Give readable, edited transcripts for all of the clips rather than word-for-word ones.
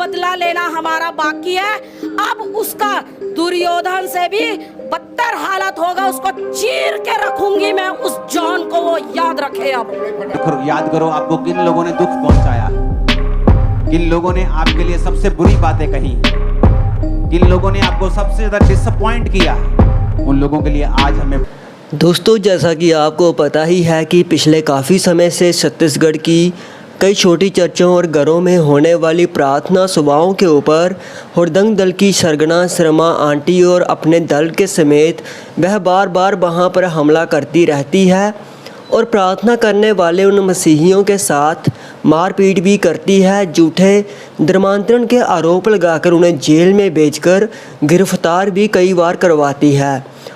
बदला लेना हमारा बाकी है। अब उसका दुर्योधन से भी बदतर हालत होगा, उसको चीर के रखूंगी मैं उस जॉन को, वो याद रखे। अब याद करो आपको किन लोगों ने दुख पहुंचाया, किन लोगों ने आपके लिए सबसे बुरी बातें कही, किन लोगों ने आपको सबसे ज्यादा डिसअपॉइंट किया, उन लोगों के लिए आज हमें। दोस्तों, जैसा कि आपको पता ही है कि पिछले काफ़ी समय से छत्तीसगढ़ की कई छोटी चर्चों और घरों में होने वाली प्रार्थना सभाओं के ऊपर हुड़दंग दल की सरगना शर्मा आंटी और अपने दल के समेत वह बार बार वहां पर हमला करती रहती है और प्रार्थना करने वाले उन मसीहियों के साथ मारपीट भी करती है। झूठे धर्मांतरण के आरोप लगाकर उन्हें जेल में भेजकर गिरफ्तार भी कई बार करवाती है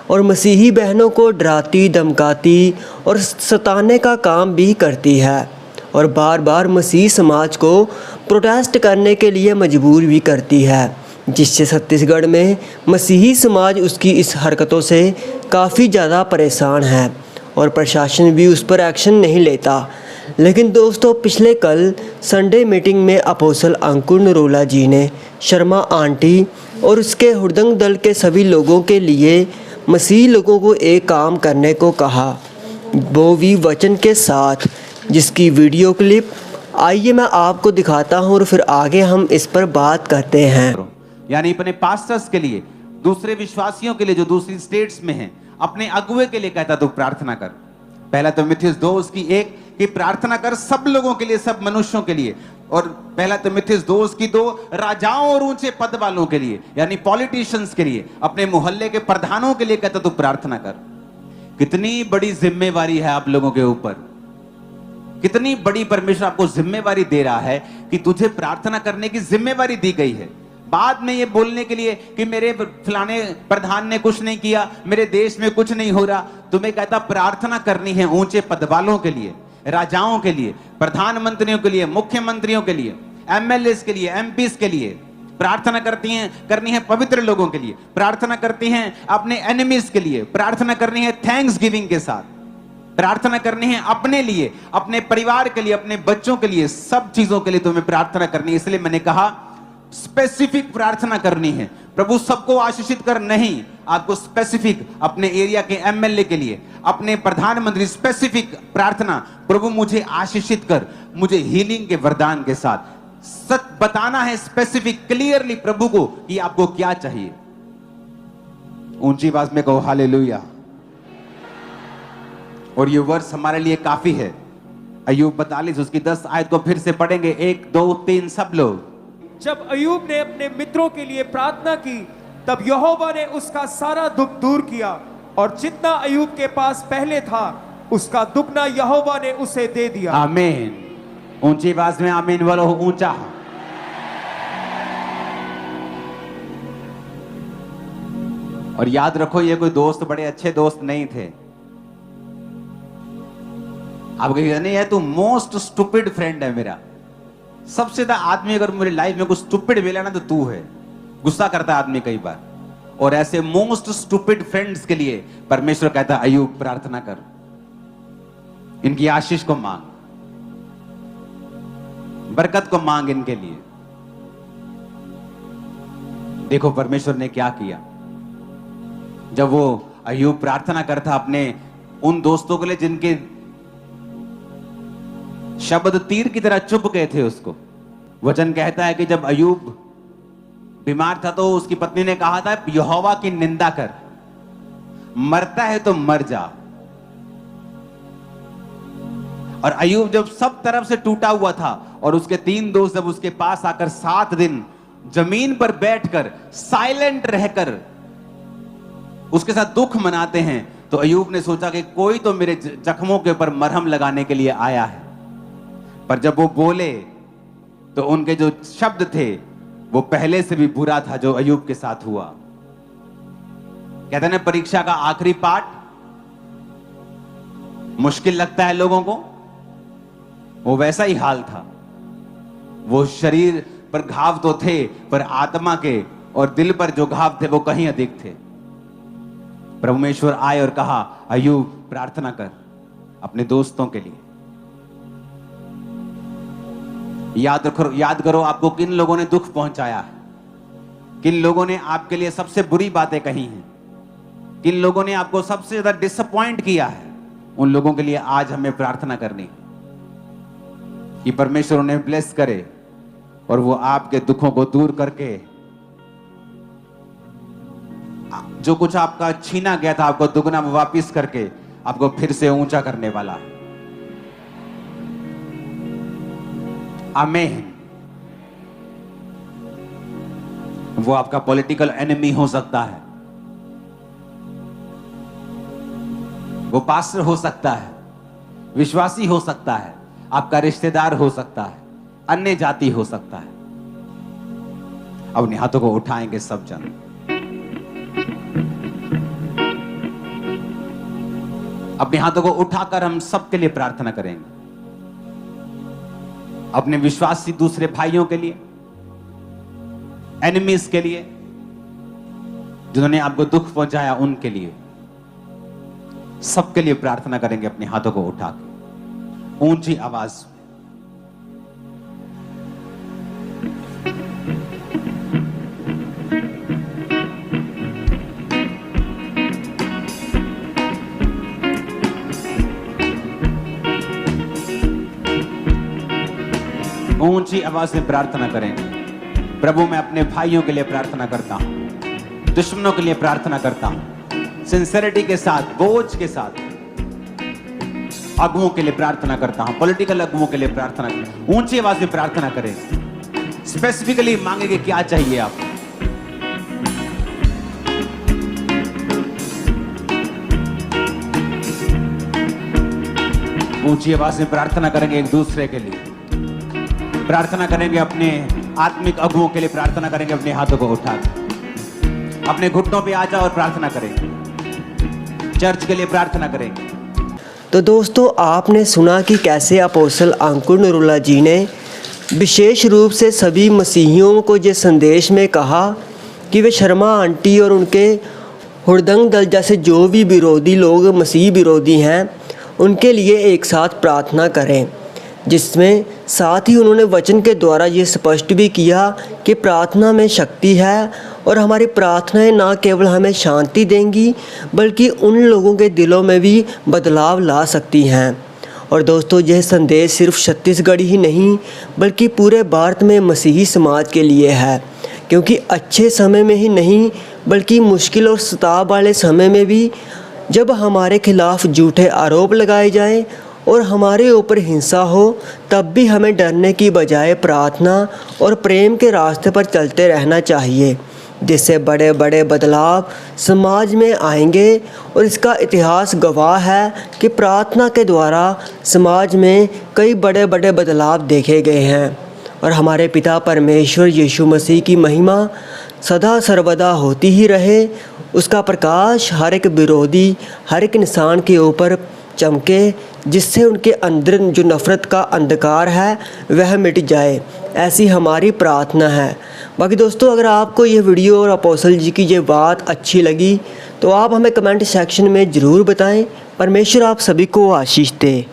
और मसीही बहनों को डराती धमकाती और सताने का काम भी करती है और बार बार मसीह समाज को प्रोटेस्ट करने के लिए मजबूर भी करती है, जिससे छत्तीसगढ़ में मसीही समाज उसकी इस हरकतों से काफ़ी ज़्यादा परेशान है और प्रशासन भी उस पर एक्शन नहीं लेता। लेकिन दोस्तों, पिछले कल संडे मीटिंग में अपोस्टल अंकुर नरोला जी ने शर्मा आंटी और उसके हुड़दंग दल के सभी लोगों के लिए मसीही लोगों को एक काम करने को कहा, वो भी वचन के साथ, जिसकी वीडियो क्लिप आइए मैं आपको दिखाता हूं और फिर आगे हम इस पर बात करते हैं। यानी अपने पास्टर्स के लिए, दूसरे विश्वासियों के लिए जो दूसरी स्टेट्स में हैं, अपने अगुवे के लिए कहता तो प्रार्थना कर। पहला तिमुथियुस 2:1 कि प्रार्थना कर सब लोगों के लिए, सब मनुष्यों के लिए। और पहला तिमुथियुस 2:2 राजाओं और ऊंचे पद वालों के लिए, यानी पॉलिटिशियंस के लिए, अपने मोहल्ले के प्रधानों के लिए कहता तो प्रार्थना कर। कितनी बड़ी जिम्मेवारी है आप लोगों के ऊपर, कितनी बड़ी परमेश्वर आपको जिम्मेवारी दे रहा है कि तुझे प्रार्थना करने की जिम्मेवारी दी गई है। बाद में ये बोलने के लिए कि मेरे फलाने प्रधान ने कुछ नहीं किया, मेरे देश में कुछ नहीं हो रहा, तुम्हें कहता प्रार्थना करनी है ऊंचे पद वालों के लिए, राजाओं के लिए, प्रधानमंत्रियों के लिए, मुख्यमंत्रियों के लिए, एमएलएस के लिए, एमपीस के लिए प्रार्थना करनी है, पवित्र लोगों के लिए प्रार्थना करती हैं, अपने एनिमीज के लिए प्रार्थना करनी है, थैंक्स गिविंग के साथ प्रार्थना करनी है, अपने लिए, अपने परिवार के लिए, अपने बच्चों के लिए, सब चीजों के लिए तुम्हें प्रार्थना करनी है। इसलिए मैंने कहा स्पेसिफिक प्रार्थना करनी है। प्रभु सबको आशीषित कर नहीं, आपको स्पेसिफिक अपने एरिया के एमएलए के लिए, अपने प्रधानमंत्री, स्पेसिफिक प्रार्थना, प्रभु मुझे आशीषित कर, मुझे हीलिंग के वरदान के साथ सच बताना है, स्पेसिफिक क्लियरली प्रभु को कि आपको क्या चाहिए। ऊंची आवाज में कहो हालेलुया। और ये वर्ष हमारे लिए काफी है। अय्यूब 42 उसकी 10 आयत को फिर से पढ़ेंगे, 1 2 3 सब लोग। जब अय्यूब ने अपने मित्रों के लिए प्रार्थना की, तब यहोवा ने उसका सारा दुख दूर किया और जितना अय्यूब के पास पहले था उसका दुगना यहोवा ने उसे दे दिया। आमीन। ऊंची आवाज में आमीन बोलो, ऊंचा। और याद रखो, ये कोई दोस्त बड़े अच्छे दोस्त नहीं थे। आप कहेंगे नहीं, है तू मोस्ट स्टूपिड फ्रेंड है मेरा। सबसे ज्यादा आदमी अगर मेरी लाइफ में कुछ स्टूपिड मिला ना तो तू है। गुस्सा करता है आदमी कई बार, और ऐसे मोस्ट स्टूपिड फ्रेंड्स के लिए परमेश्वर कहता है अय्यूब प्रार्थना कर, इनकी आशीष को मांग, बरकत को मांग इनके लिए। देखो परमेश्वर ने क्या किया। जब वो अय्यूब प्रार्थना करता अपने उन दोस्तों के लिए जिनके शब्द तीर की तरह चुभ गए थे, उसको वचन कहता है कि जब अय्यूब बीमार था तो उसकी पत्नी ने कहा था यहोवा की निंदा कर, मरता है तो मर जा। और अय्यूब जब सब तरफ से टूटा हुआ था और उसके 3 दोस्त जब उसके पास आकर 7 दिन जमीन पर बैठकर साइलेंट रहकर उसके साथ दुख मनाते हैं, तो अय्यूब ने सोचा कि कोई तो मेरे जख्मों के ऊपर मरहम लगाने के लिए आया है। पर जब वो बोले तो उनके जो शब्द थे वो पहले से भी बुरा था जो अय्यूब के साथ हुआ। कहते हैं परीक्षा का आखिरी पार्ट मुश्किल लगता है लोगों को, वो वैसा ही हाल था। वो शरीर पर घाव तो थे, पर आत्मा के और दिल पर जो घाव थे वो कहीं अधिक थे। परमेश्वर आए और कहा अय्यूब प्रार्थना कर अपने दोस्तों के लिए। याद करो आपको किन लोगों ने दुख पहुंचाया है, किन लोगों ने आपके लिए सबसे बुरी बातें कही हैं, किन लोगों ने आपको सबसे ज्यादा डिसअपॉइंट किया है। उन लोगों के लिए आज हमें प्रार्थना करनी कि परमेश्वर उन्हें ब्लेस करे और वो आपके दुखों को दूर करके जो कुछ आपका छीना गया था आपको दुगना वापिस करके आपको फिर से ऊंचा करने वाला है। आमीन। वो आपका पॉलिटिकल एनिमी हो सकता है, वो पास्टर हो सकता है, विश्वासी हो सकता है, आपका रिश्तेदार हो सकता है, अन्य जाति हो सकता है। अपने हाथों को उठाएंगे सब जन, अपने हाथों को उठाकर हम सबके लिए प्रार्थना करेंगे, अपने विश्वासी दूसरे भाइयों के लिए, एनिमीज के लिए, जिन्होंने आपको दुख पहुंचाया उनके लिए, सबके लिए प्रार्थना करेंगे अपने हाथों को उठा के ऊंची आवाज। ऊंची आवाज में प्रार्थना करेंगे। प्रभु मैं अपने भाइयों के लिए प्रार्थना करता हूं, दुश्मनों के लिए प्रार्थना करता हूं, सिंसेरिटी के साथ, बोझ के साथ अगुओं के लिए प्रार्थना करता हूं, पॉलिटिकल अगुओं के लिए प्रार्थना करता हूं। ऊंची आवाज में प्रार्थना करें, स्पेसिफिकली मांगेंगे क्या चाहिए आपको। ऊंची आवाज में प्रार्थना करेंगे एक दूसरे के लिए, प्रार्थना करेंगे अपने आत्मिक अगुओं के लिए, प्रार्थना करेंगे अपने हाथों को उठाकर, अपने घुटनों पे आ जाओ और प्रार्थना करेंगे, चर्च के लिए प्रार्थना करेंगे। तो दोस्तों आपने सुना कि कैसे अपोस्टल अंकुर नरूला जी ने विशेष रूप से सभी मसीहियों को ये संदेश में कहा कि वे शर्मा आंटी और उनके हुड़दंग दल जैसे जो भी विरोधी लोग मसीह विरोधी हैं उनके लिए एक साथ प्रार्थना करें, जिसमें साथ ही उन्होंने वचन के द्वारा ये स्पष्ट भी किया कि प्रार्थना में शक्ति है और हमारी प्रार्थनाएं ना केवल हमें शांति देंगी बल्कि उन लोगों के दिलों में भी बदलाव ला सकती हैं। और दोस्तों यह संदेश सिर्फ छत्तीसगढ़ ही नहीं बल्कि पूरे भारत में मसीही समाज के लिए है, क्योंकि अच्छे समय में ही नहीं बल्कि मुश्किल और सताव वाले समय में भी जब हमारे खिलाफ झूठे आरोप लगाए जाएं और हमारे ऊपर हिंसा हो, तब भी हमें डरने की बजाय प्रार्थना और प्रेम के रास्ते पर चलते रहना चाहिए, जिससे बड़े बड़े बदलाव समाज में आएंगे। और इसका इतिहास गवाह है कि प्रार्थना के द्वारा समाज में कई बड़े बड़े बदलाव देखे गए हैं। और हमारे पिता परमेश्वर यीशु मसीह की महिमा सदा सर्वदा होती ही रहे, उसका प्रकाश हर एक विरोधी, हर एक इंसान के ऊपर चमके, जिससे उनके अंदर जो नफ़रत का अंधकार है वह मिट जाए। ऐसी हमारी प्रार्थना है। बाकी दोस्तों अगर आपको ये वीडियो और अपोस्टल जी की ये बात अच्छी लगी तो आप हमें कमेंट सेक्शन में ज़रूर बताएं। परमेश्वर आप सभी को आशीष दे।